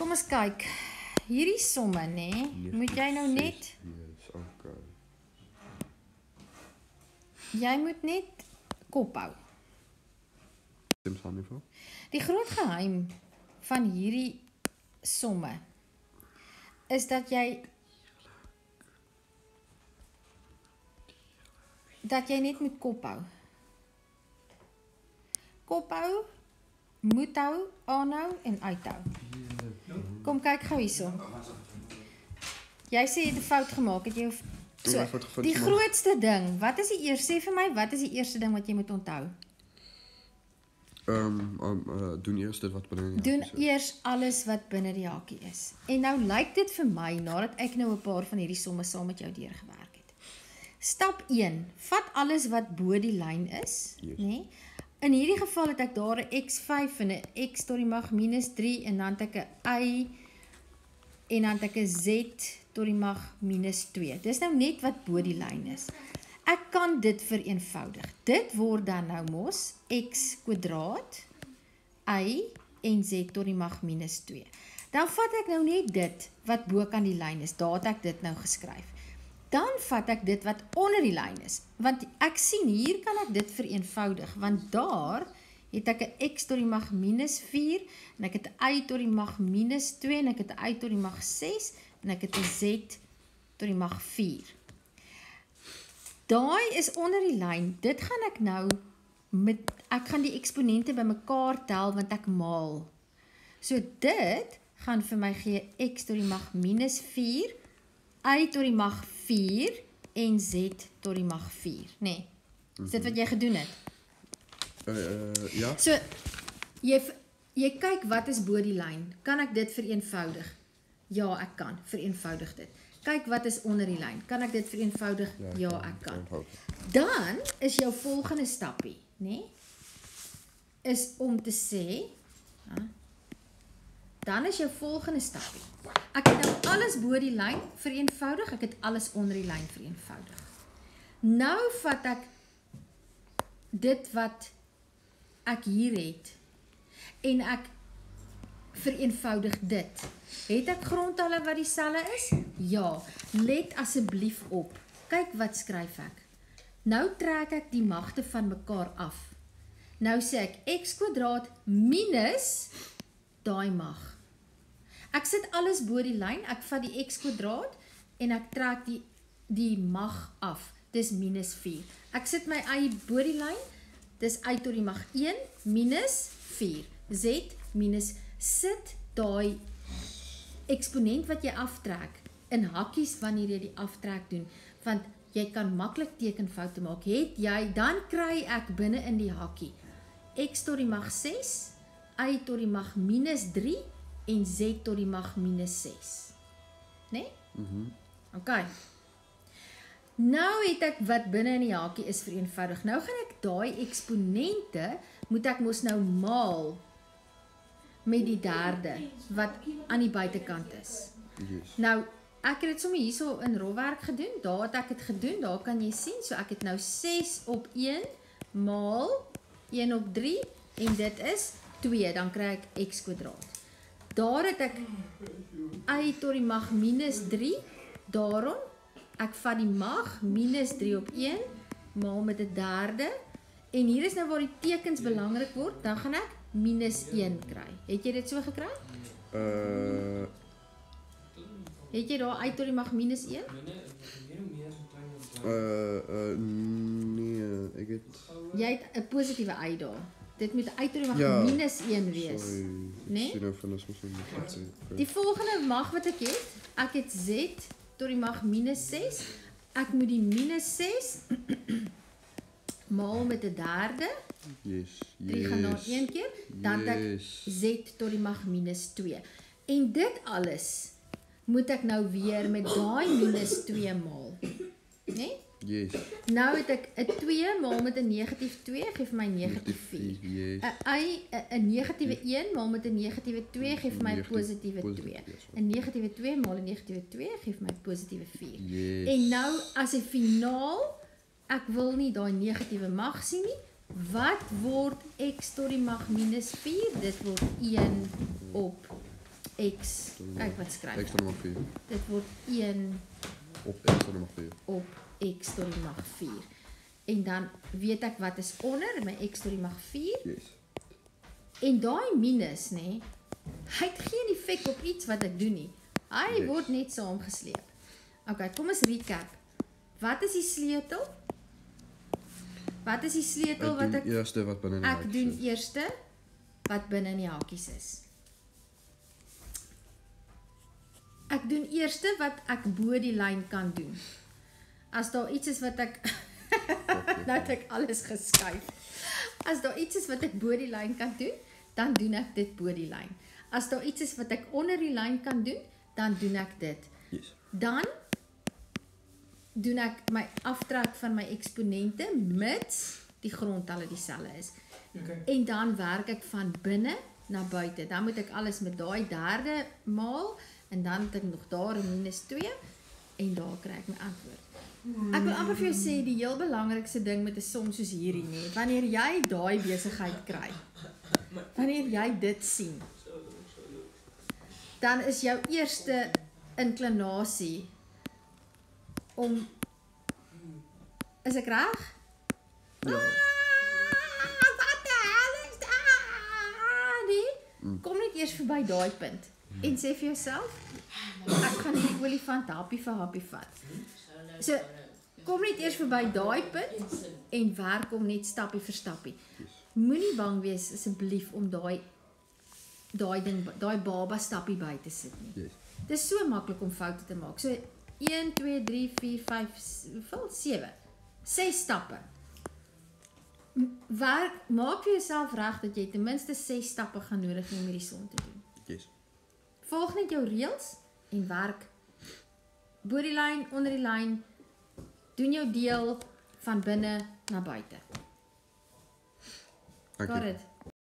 Kom ons kyk. Hierdie somme, nê? Moet jy nou net... Yes, okay. Jy moet net kop hou. Stem saam hiervoor? Die groot geheim van hierdie somme is dat jy net moet kop hou. Kop hou, moet hou, aanhou en uithou. Kom kyk gou hierso. Jy sê jy het 'n fout gemaak, het jy so, die grootste ding, wat is die eerste, sê vir my, wat is die eerste ding wat jy moet onthou? Doen eers dit wat binne die Doen hakie is. eers alles wat binne die hakie is. En nou lyk dit vir my, nadat ek nou 'n paar van hierdie somme saam met jou deurgewerk het. Stap 1, vat alles wat bo die lyn is, Yes. nê? In hierdie geval het ek daar 'n x5 en 'n x tot die mag -3 en dan het ek 'n y en dan het ek 'n z tot die mag -2. Dis nou net wat bo die lyn is. Ek kan dit vereenvoudig. Dit word dan nou mos x kwadraat y en z tot die mag -2. Dan vat ek nou net dit wat bo kan die lyn is. Daar het ek dit nou geskryf. Dan vat ek dit wat onder die lyn is. Want ek sien, hier kan ek dit vereenvoudig. Want daar het ek 'n x tot die mag -4 en ek het 'n y tot die mag -2 en ek het 'n y tot die mag 6 en ek het 'n z tot die mag 4. Daai is onder die lyn. Dit gaan ek nou ek gaan die eksponente bymekaar tel want ek maal. So dit gaan vir my gee x tot die mag -4, y tot die mag 4 en z tot die mag 4, nê? Is dit wat jy gedoen het? Ja. So jy kyk wat is bo die lyn. Kan ek dit vereenvoudig? Ja, ek kan. Vereenvoudig dit. Kyk wat is onder die lyn. Kan ek dit vereenvoudig? Ja, ek kan. Dan is jou volgende stappie, nê? Is om te sê, dan is jou volgende stappie. Ek het nou alles bo die lyn vereenvoudig, ek het alles onder die lyn vereenvoudig. Nou vat ek dit wat ek hier het en ek vereenvoudig dit. Het ek grondtalle wat dieselfde is? Ja. Let asseblief op. Kyk wat skryf ek. Nou trek ek die magte van mekaar af. Nou sê ek x kwadraat minus daai mag. Ek sit alles bo die lyn, ek vat die x kwadraat en ek trek die mag af. Dis minus 4. Ek sit my y bo die lyn, dis y tot die mag 1 minus 4. Z minus, sit daai eksponent wat jy aftrek in hakkies wanneer jy die aftrek doen, want jy kan maklik tekenfoute maak. Dan kry ek binne in die hakkie x tot die mag 6, y tot die mag -3 en z tot die mag -6. Né? OK. Nou het ek wat binne in die hakie is vereenvoudig. Nou gaan ek daai eksponente, moet ek mos nou maal met die derde, wat aan die buitekant is. Yes. Nou, ek het dit sommer hierso in rolwerk gedoen, daar het ek het gedoen, daar kan jy sien, so ek het nou 6 op 1 maal 1 op 3, en dit is 2, dan kry ek x kwadraat. Daar het ek y tot die mag -3, daarom, ek vat die mag, -3 op 1, maal met 'n derde, en hier is nou waar die tekens belangrik word, dan gaan ek -1 kry. Het jy dit so gekry? Het jy daar y tot die mag -1? Nee, ek het... Jy het 'n positiewe y daar. Dit moet y tot die mag -1 wees. Nee? Die volgende mag wat ek het z tot die mag -6. Ek moet die -6 maal met 'n derde. Yes. 3 gaan na 1 keer, dan het ek z tot die mag -2. En dit alles moet ek nou weer met daai -2 maal. Né? Yes. Nou het ek 'n 2 maal met 'n -2 gee vir my -4. Yes. 'n negatiewe 1 maal met 'n -2 gee vir my positiewe 2. 'n negatiewe 2 maal 'n negatiewe 2 gee vir my positiewe 4. Yes. En nou as 'n finaal, ek wil nie daai negatiewe mag sien nie. Wat word x tot die mag -4? Dit word 1 op x, kyk wat skryf X tot die mag 4. dit word 1 Op X tot die mag 4. op x tot die mag 4. En dan weet ek wat is onder my x tot die mag 4. Yes. En daai minus, nê, hy het geen effek op iets wat ek doen nie. Hy Yes. word net saamgesleep. Okay, kom ons recap. Wat is die sleutel? Wat is die sleutel wat Ek doen eerste wat binne in die ek hakies doen is. eerste wat binne in die hakies is. Ek doen eerste wat ek bo die lyn kan doen. As daar iets is wat ek nou het ek alles geskuif. As daar iets is wat ek bo die lyn kan doen, dan doen ek dit bo die lyn. As daar iets is wat ek onder die lyn kan doen, dan doen ek dit. Yes. Dan doen ek my aftrek van my eksponente mits die grondtalle dieselfde is. Okay. En dan werk ek van binne na buite. Dan moet ek alles met daai derde maal en dan het ek nog daar 'n -2 en daar kry ek my antwoord. Ek wil amper vir jou sê die heel belangrikste ding met 'n som soos hierdie nie, wanneer jy daai besigheid kry, wanneer jy dit sien, dan is jou eerste inklinasie om, is ek reg? Ja. Wat die hel is daar? Nee, kom net eers verby daai punt en sê vir jouself, ek gaan hierdie olifant happie vir happie vat. So, kom net eers verby daai punt en werk hom net stappie vir stappie. Moenie bang wees asseblief om daai baba stappie by te sit nie. Yes. Dit is so maklik om foute te maak. So 1 2 3 4 5 hoeveel 7. 6 stappe. Maak vir jouself reg dat jy ten minste 6 stappe gaan nodig hê om hierdie som te doen. Yes. Volg net jou reëls en werk bo die lyn, onder die lyn. Doen jou deel van binne na buite. Dankie. Got it.